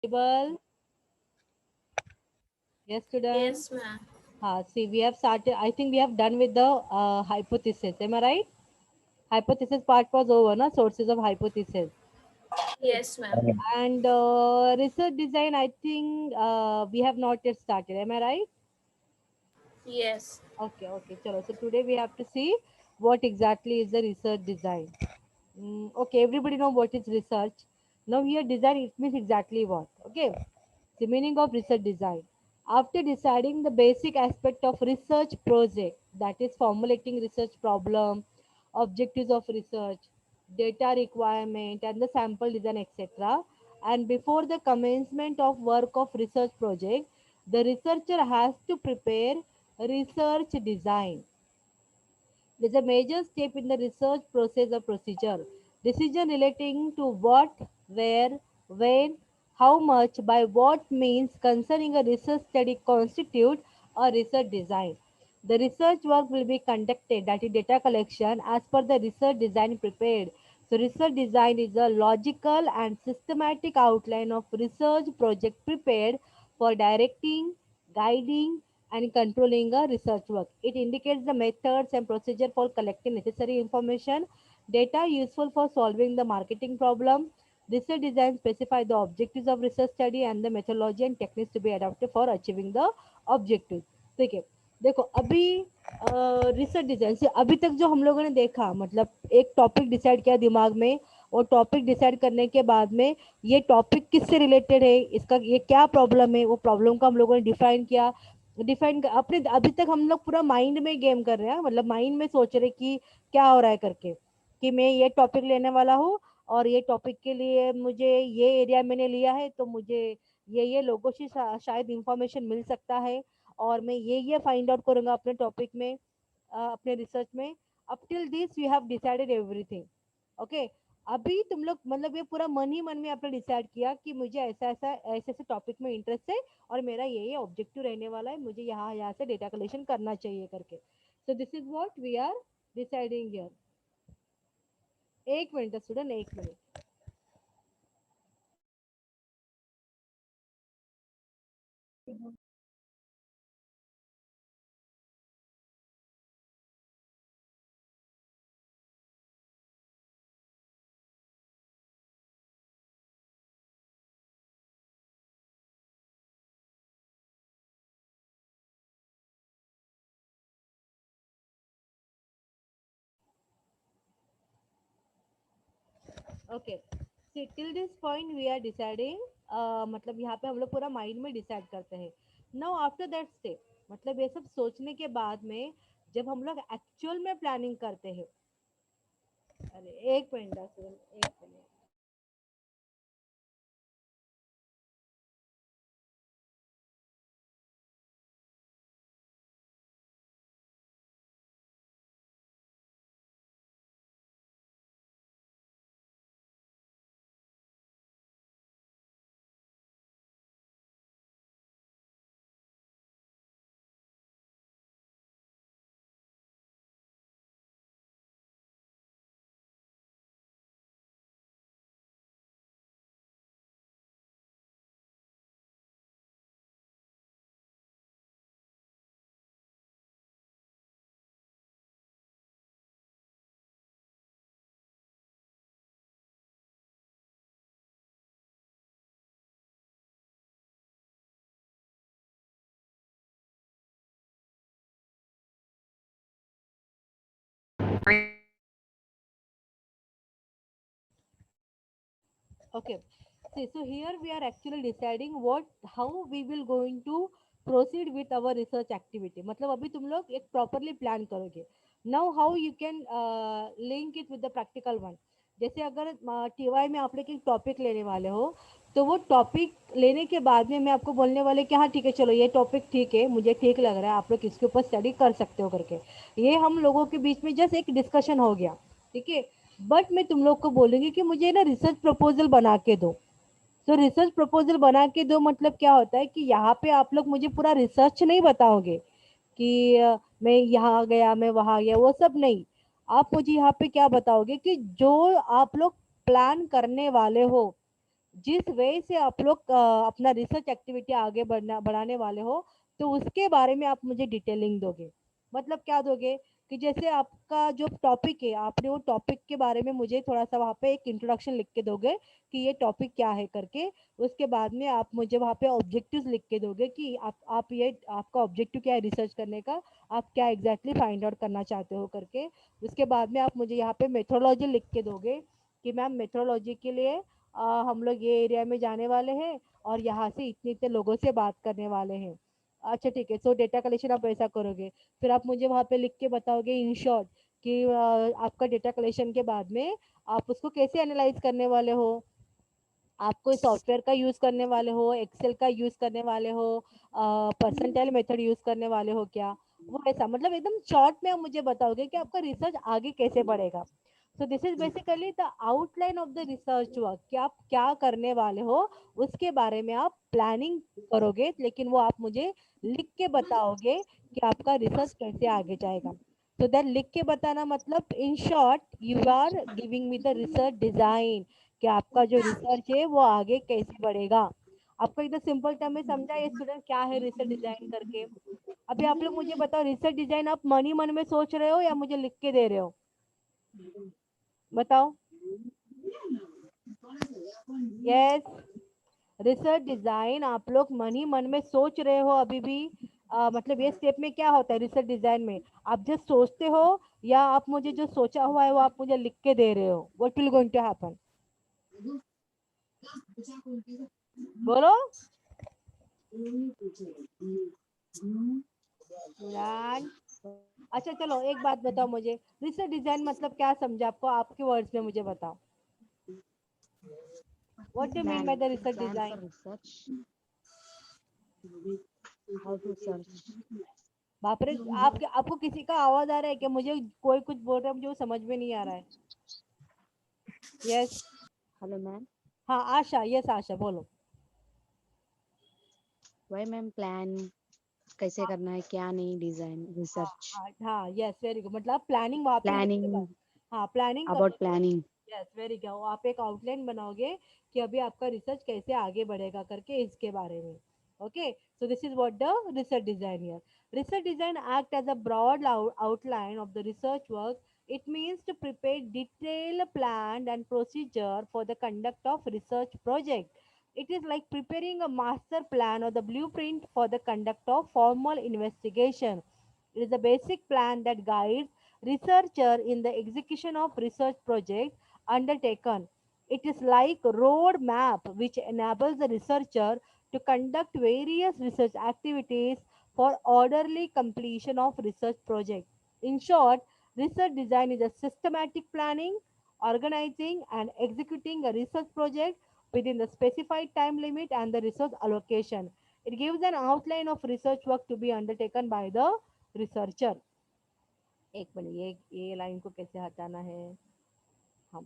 Well, yes, students. Yes, ma'am. See, we have started. I think we have done with the hypothesis. Am I right? Hypothesis part was over, na? Sources of hypothesis. Good. Yes, ma'am. And research design, I think we have not yet started. Am I right? Yes. Okay. Chalo. So today we have to see what exactly is the research design. Okay, everybody know what is research. Now here design it means exactly what. Okay, the meaning of research design. After deciding the basic aspect of research project, that is formulating research problem, objectives of research, data requirement, and the sample design, etc. And before the commencement of work of research project, the researcher has to prepare research design. It is a major step in the research process or procedure. Decision relating to what, where, when, how much, by what means concerning a research study constitute a research design. The research work will be conducted, that is data collection, as per the research design prepared. So research design is a logical and systematic outline of research project prepared for directing, guiding, and controlling a research work. It indicates the methods and procedure for collecting necessary information, data useful for solving the marketing problem. Research design specify the objectives of research study and the methodology and techniques to be adopted for achieving the objectives. ठीक है, देखो अभी research design से अभी तक जो हम लोगों ने देखा, मतलब एक टॉपिक डिसाइड किया दिमाग में, और टॉपिक डिसाइड करने के बाद में ये टॉपिक किससे रिलेटेड है, इसका ये क्या प्रॉब्लम है, वो प्रॉब्लम को हम लोगों ने डिफाइन किया। अपने अभी तक हम लोग पूरा माइंड में गेम कर रहे हैं, मतलब माइंड में सोच रहे कि क्या हो रहा है करके, कि मैं ये टॉपिक लेने वाला हूँ, और ये टॉपिक के लिए मुझे ये एरिया मैंने लिया है, तो मुझे ये लोगों से शायद इंफॉर्मेशन मिल सकता है, और मैं ये फाइंड आउट करूंगा अपने टॉपिक में, अपने रिसर्च में। Up till this we have decided everything. Okay, अभी तुम लोग मतलब ये पूरा मन ही मन में आपने डिसाइड किया कि मुझे ऐसे ऐसे टॉपिक में इंटरेस्ट है, और मेरा ये ऑब्जेक्टिव रहने वाला है, मुझे यहाँ से डेटा कलेक्शन करना चाहिए करके। So this is what we are deciding here. एक मिनट स्टूडेंट, एक minute. Okay, see till this point we are deciding, मतलब यहाँ पे हम लोग पूरा माइंड में डिसाइड करते हैं। नाउ आफ्टर दैट स्टेप, मतलब ये सब सोचने के बाद में जब हम लोग एक्चुअल में प्लानिंग करते हैं। अरे एक मिनट दस मिनट, एक minute. Okay. See, so here we are actually deciding what how we will going to proceed with our research activity. मतलब अभी तुम लोग एक properly plan करोगे. Now how you can link it with the practical one. जैसे अगर TY में आप लोग एक टॉपिक लेने वाले हो, तो वो टॉपिक लेने के बाद में मैं आपको बोलने वाले कि हाँ ठीक है, चलो ये टॉपिक ठीक है, मुझे ठीक लग रहा है, आप लोग इसके ऊपर स्टडी कर सकते हो करके। ये हम लोगों के बीच में जस्ट एक डिस्कशन हो गया, ठीक है। बट मैं तुम लोग को बोलूंगी कि मुझे ना रिसर्च प्रपोजल बना के दो। तो रिसर्च प्रपोजल बना के दो मतलब क्या होता है कि यहाँ पे आप लोग मुझे पूरा रिसर्च नहीं बताओगे कि मैं यहाँ गया, मैं वहाँ गया, वो सब नहीं। आप मुझे यहाँ पे क्या बताओगे कि जो आप लोग प्लान करने वाले हो, जिस वे से आप लोग अपना रिसर्च एक्टिविटी आगे बढ़ाने वाले हो, तो उसके बारे में आप मुझे डिटेलिंग दोगे। मतलब क्या दोगे, कि जैसे आपका जो टॉपिक है, आपने वो टॉपिक के बारे में मुझे थोड़ा सा वहाँ पे एक इंट्रोडक्शन लिख के दोगे कि ये टॉपिक क्या है करके। उसके बाद में आप मुझे वहाँ पे ऑब्जेक्टिव्स लिख के दोगे कि आप ये आपका ऑब्जेक्टिव क्या है रिसर्च करने का, आप क्या एग्जैक्टली फाइंड आउट करना चाहते हो करके। उसके बाद में आप मुझे यहाँ पे मेथोडोलॉजी लिख के दोगे कि मैम मेट्रोलॉजी के लिए हम लोग ये एरिया में जाने वाले हैं और यहाँ से इतने इतने लोगों से बात करने वाले हैं। अच्छा ठीक है, सो डेटा कलेक्शन आप ऐसा करोगे। फिर आप मुझे वहाँ पे लिख के बताओगे इन शॉर्ट कि आपका डेटा कलेक्शन के बाद में आप उसको कैसे एनालाइज करने वाले हो। आप कोई सॉफ्टवेयर का यूज़ करने वाले हो, एक्सेल का यूज़ करने वाले हो, परसेंटाइल मेथड यूज़ करने वाले हो क्या, वो ऐसा मतलब एकदम शॉर्ट में आप मुझे बताओगे कि आपका रिसर्च आगे कैसे बढ़ेगा। सो this is basically the outline of the research work, कि आप क्या करने वाले हो उसके बारे में आप प्लानिंग करोगे, लेकिन वो आप मुझे लिख के बताओगे कि आपका रिसर्च कैसे आगे जाएगा। तो दैट लिख के बताना मतलब in short you are giving me the research design, कि आपका जो रिसर्च है वो आगे कैसे बढ़ेगा। आपको एकदम सिंपल टर्म में समझा ये स्टूडेंट क्या है रिसर्च डिजाइन करके। अभी आप लोग मुझे बताओ, रिसर्च डिजाइन आप मन ही मन में सोच रहे हो या मुझे लिख के दे रहे हो, बताओ। यस, रिसर्च डिजाइन आप लोग मन ही मन में सोच रहे हो अभी भी। मतलब ये स्टेप में क्या होता है रिसर्च डिजाइन में, आप जस्ट सोचते हो या आप मुझे जो सोचा हुआ है वो आप मुझे लिख के दे रहे हो। What will going to happen, बोलो यार। अच्छा चलो एक बात बताओ मुझे, रिसर्च डिजाइन मतलब क्या समझा आपको, आपके वर्ड्स में मुझे बताओ। What do mean by the research Plan for design. research, how to search. बाप रे, आपको किसी का आवाज आ रहा है क्या, मुझे कोई कुछ बोल रहा है मुझे वो समझ में नहीं आ रहा है। यस। Hello ma'am, हाँ आशा, यस आशा बोलो। why ma'am plan कैसे करना है क्या नहीं डिजाइन हाँ रिसर्च हाँ हाँ, यस वेरी गुड, मतलब प्लानिंग वहाँ पे लिख के planning हाँ प्लानिंग about करोगे। planning. यस वेरी गुड, आप एक आउटलाइन बनाओगे कि अभी आपका रिसर्च कैसे आगे बढ़ेगा करके इसके बारे में। Okay, so this is what the research design here. Research design act as a broad outline of the research work. It means to prepare detailed plan and procedure for the conduct of research project. It is like preparing a master plan or the blueprint for the conduct of formal investigation. It is a basic plan that guides researcher in the execution of research projects undertaken. It is like a road map which enables the researcher to conduct various research activities for orderly completion of research projects. In short, research design is a systematic planning, organizing and executing a research project within the specified time limit and the resource allocation. It gives an outline of research work to be undertaken by the researcher. एक minute, ये line को कैसे हटाना है। हाँ,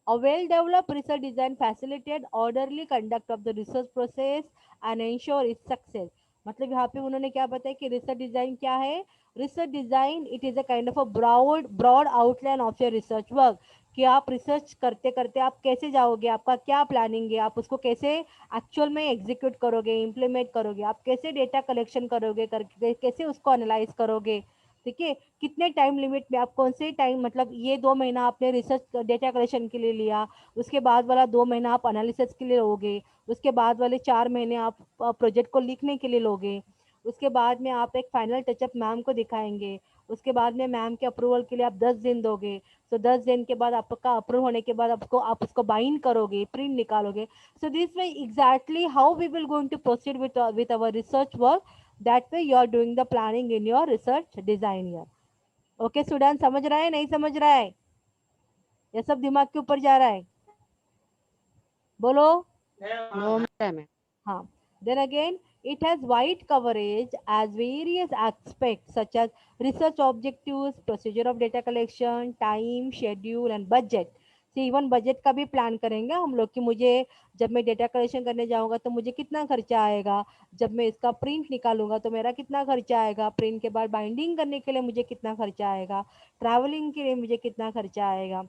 a well-developed research design facilitate orderly conduct of the research process and ensure its success. मतलब यहाँ पे उन्होंने क्या बताया कि रिसर्च डिजाइन क्या है। Research design it is a kind of a broad broad outline of your research work, कि आप रिसर्च करते करते आप कैसे जाओगे, आपका क्या प्लानिंग है, आप उसको कैसे एक्चुअल में एग्जीक्यूट करोगे, इम्प्लीमेंट करोगे, आप कैसे डेटा कलेक्शन करोगे करके, कैसे उसको एनालाइज करोगे। ठीक है, कितने टाइम लिमिट में आप कौन से टाइम, मतलब ये 2 महीना आपने रिसर्च डेटा कलेक्शन के लिए लिया, उसके बाद वाला 2 महीना आप एनालिसिस के लिए लोगे, उसके बाद वाले 4 महीने आप प्रोजेक्ट को लिखने के लिए लोगे, उसके बाद में आप एक फाइनल टचअप मैम को दिखाएंगे, उसके बाद में मैम के अप्रूवल के लिए आप 10 दिन दोगे। तो 10 दिन के बाद आपका अप्रूव होने के बाद आपको आप उसको बाइंड करोगे, प्रिंट निकालोगे। So this way exactly how we will going to proceed with our research work. That way you are doing the planning in your research design year. Okay student, समझ रहा है नहीं समझ रहा है, ये सब दिमाग के ऊपर जा रहा है, बोलो। No ma'am. हाँ, then again it has wide coverage as various aspects such as research objectives, procedure of data collection, time, schedule and budget. See even budget का भी प्लान करेंगे हम लोग कि मुझे जब मैं डेटा कलेक्शन करने जाऊंगा तो मुझे कितना खर्चा आएगा, जब मैं इसका प्रिंट निकालूंगा तो मेरा कितना खर्चा आएगा, प्रिंट के बाद बाइंडिंग करने के लिए मुझे कितना खर्चा आएगा, ट्रैवलिंग के लिए मुझे कितना खर्चा आएगा।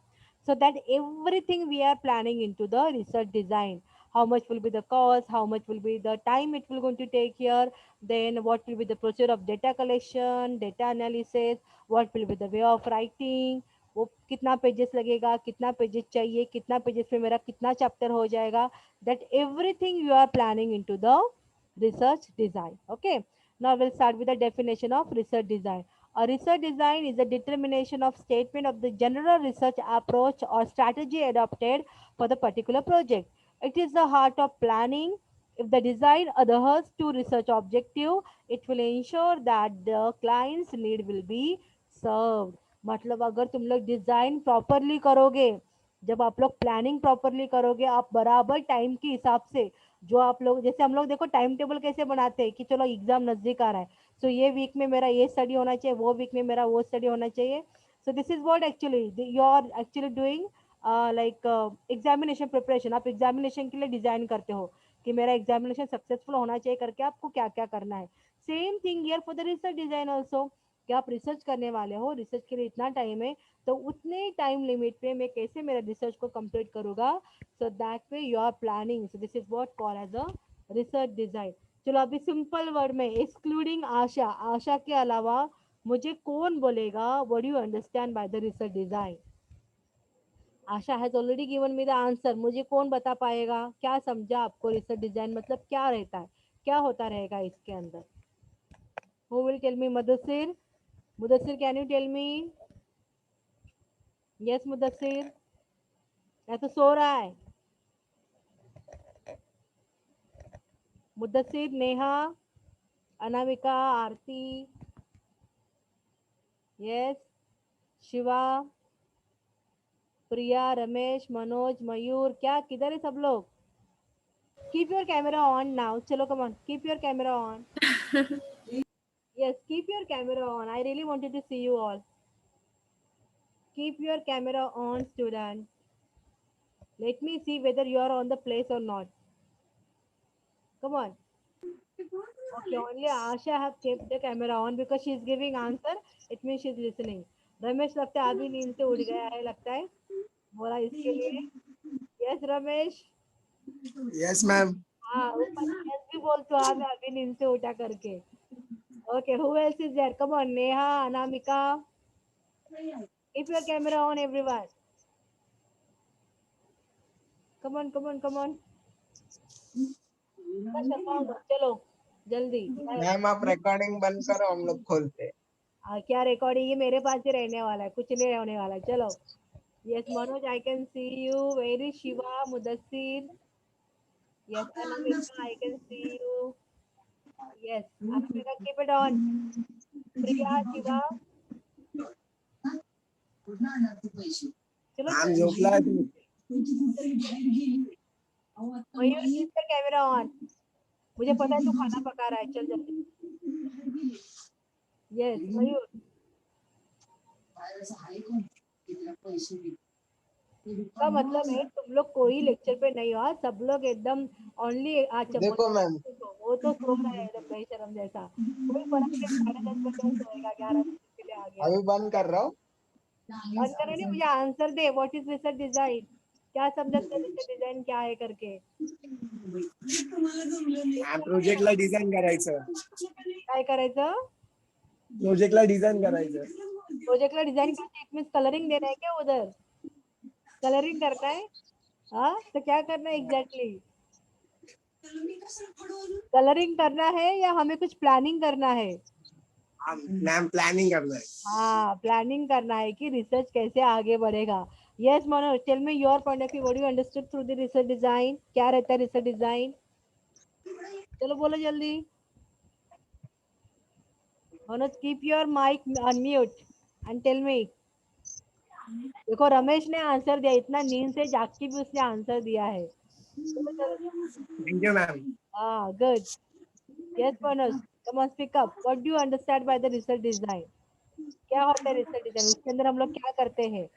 So that everything we are planning into the research design. how much will be the cost, how much will be the time it will going to take here, then what will be the procedure of data collection, data analysis, what will be the way of writing, वो कितना pages लगेगा, कितना pages चाहिए, कितना pages में मेरा कितना chapter हो जाएगा, that everything you are planning into the research design. Okay, now we'll start with the definition of research design. A research design is a determination of statement of the general research approach or strategy adopted for the particular project. It is the heart of planning. If the design adheres to research objective, it will ensure that the client's need will be served. मतलब अगर तुम लोग design properly करोगे, जब आप लोग planning properly करोगे, आप बराबर टाइम के हिसाब से, जो आप लोग, जैसे हम लोग देखो टाइम टेबल कैसे बनाते हैं कि चलो एग्जाम नजदीक आ रहा है, सो ये वीक में मेरा ये स्टडी होना चाहिए, वो वीक में मेरा वो स्टडी होना चाहिए. So this is what actually you are actually doing, like examination preparation. आप एग्जामिनेशन के लिए डिजाइन करते हो कि मेरा एग्जामिनेशन सक्सेसफुल होना चाहिए करके आपको क्या क्या करना है. Same thing here for the research design also, कि आप रिसर्च करने वाले हो, रिसर्च के लिए इतना टाइम है, तो उतने टाइम लिमिट पे मैं कैसे मेरा रिसर्च को कंप्लीट करूंगा. So that way you are planning. So this is what call as a research design. चलो अभी सिंपल वर्ड में एक्सक्लूडिंग आशा, आशा के अलावा मुझे कौन बोलेगा what do you understand by the research design. Asha has already given me the answer. मुझे कौन बता पाएगा क्या समझा आपको रिसर्च डिजाइन मतलब क्या रहता है, क्या होता रहेगा इसके अंदर. Who will tell me. Mudassir, Mudassir can you tell me. Yes Mudassir, या तो सो रहा है. मुदस्सिर, नेहा, अनामिका, आरती, यस, शिवा, प्रिया, रमेश, मनोज, मयूर, क्या किधर है सब लोग. Keep your camera on now. चलो come on, keep your camera on. Yes, keep your camera on. I really wanted to see you all. Keep your camera on student. Let me see whether you are on the place or not. Come on. Okay, only Asha have kept the camera on because she is giving answer. It means she is listening. Ramesh लगता है अभी नींद से उठ गया है लगता है, बोला इसके लिए. यस रमेश. Yes ma'am. हाँ ऊपर यस भी बोल तो हाँ, मैं अभी नींद से उठा करके. Okay, who else is there. Come on, Neha, Anamika. Keep your camera on everyone. Come on come on come on. शर्मा हो मत, चलो जल्दी. मैम आप रिकॉर्डिंग बंद करो, हम लोग खोलते हैं. क्या रिकॉर्डिंग, ये मेरे पास ही रहने वाला है, कुछ नहीं होने वाला. चलो. Yes Manoj, I can see you. Very Shiva, Mudassir. Yes Anamika, I can see you. Yes Anamika, keep it on. Priya, Shiva. चलो मैम झोपला है तू. Mayur, keep the camera on. मुझे पता है तू खाना पका रहा है, चल जल्दी. यस मयूर. का मतलब है तुम लोग कोई लेक्चर पे नहीं हो, हाँ? सब लोग एकदम ओनली. अच्छा देखो मैम, वो तो सो रहा है एकदम बेशरम जैसा. कोई फर्क नहीं, 10:30 बजे सोएगा, 11 बजे के लिए आ गया. अभी बंद कर रहा हूँ. बंद करो नहीं, मुझे answer they. What is research design, क्या समझते हो रिसर्च डिजाइन क्या है करके. प्रोजेक्टला डिझाईन करायचं. काय करायचं. प्रोजेक्टला डिझाईन करायचं. प्रोजेक्टला डिजाइन करते, इट मीन्स कलरिंग देना है क्या उधर. कलरिंग करना है. हाँ तो क्या करना है एग्जैक्टली. कलरिंग करना है या हमें कुछ प्लानिंग करना है. मैम प्लानिंग करना है. हाँ प्लानिंग करना है कि रिसर्च कैसे आगे बढ़ेगा. Yes Manoj, tell me your point of view. What you understood through the research design, क्या रहता है रिसर्च डिजाइन. चलो बोलो जल्दी. Manoj, keep your mike unmute and tell me. देखो रमेश ने आंसर दिया, इतना नींद से जाग के भी उसने आंसर दिया है. Thank you ma'am. हाँ good. Yes Manoj, come on speak up. What do you understand by the research design. क्या होता है रिसर्च डिजाइन, उसके अंदर हम लोग क्या करते हैं.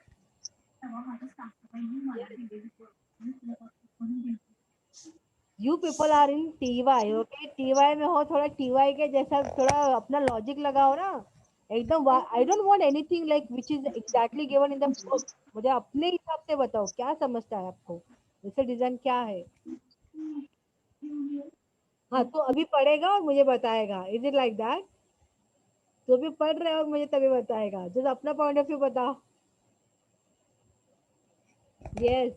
You people are in TY. ओके, टीवाई में हो, थोड़ा टीवाई के जैसा थोड़ा अपना लॉजिक लगाओ ना एकदम. I don't want anything like which is exactly given in the book. मुझे अपने हिसाब से बताओ क्या समझता है आपको रिसर्च डिजाइन क्या है. हाँ, तो अभी पढ़ेगा और मुझे बताएगा, इज इट लाइक दैट? तो अभी पढ़ रहे हो और मुझे तभी बताएगा, जस्ट अपना पॉइंट ऑफ व्यू बता। यस,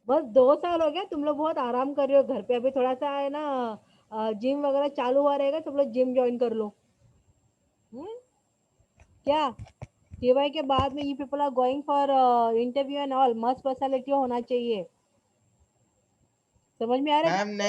बस 2 साल हो गया, तुम लोग बहुत आराम कर रहे हो घर पे, अभी थोड़ा सा है ना जिम वगैरह चालू हुआ रहेगा, तुम लोग जिम ज्वाइन कर लो। हम्म, क्या टीवाई के बाद में you people are going for interview and all, मस्त पर्सनालिटी होना चाहिए, समझ में आ रहा है? मैम नहीं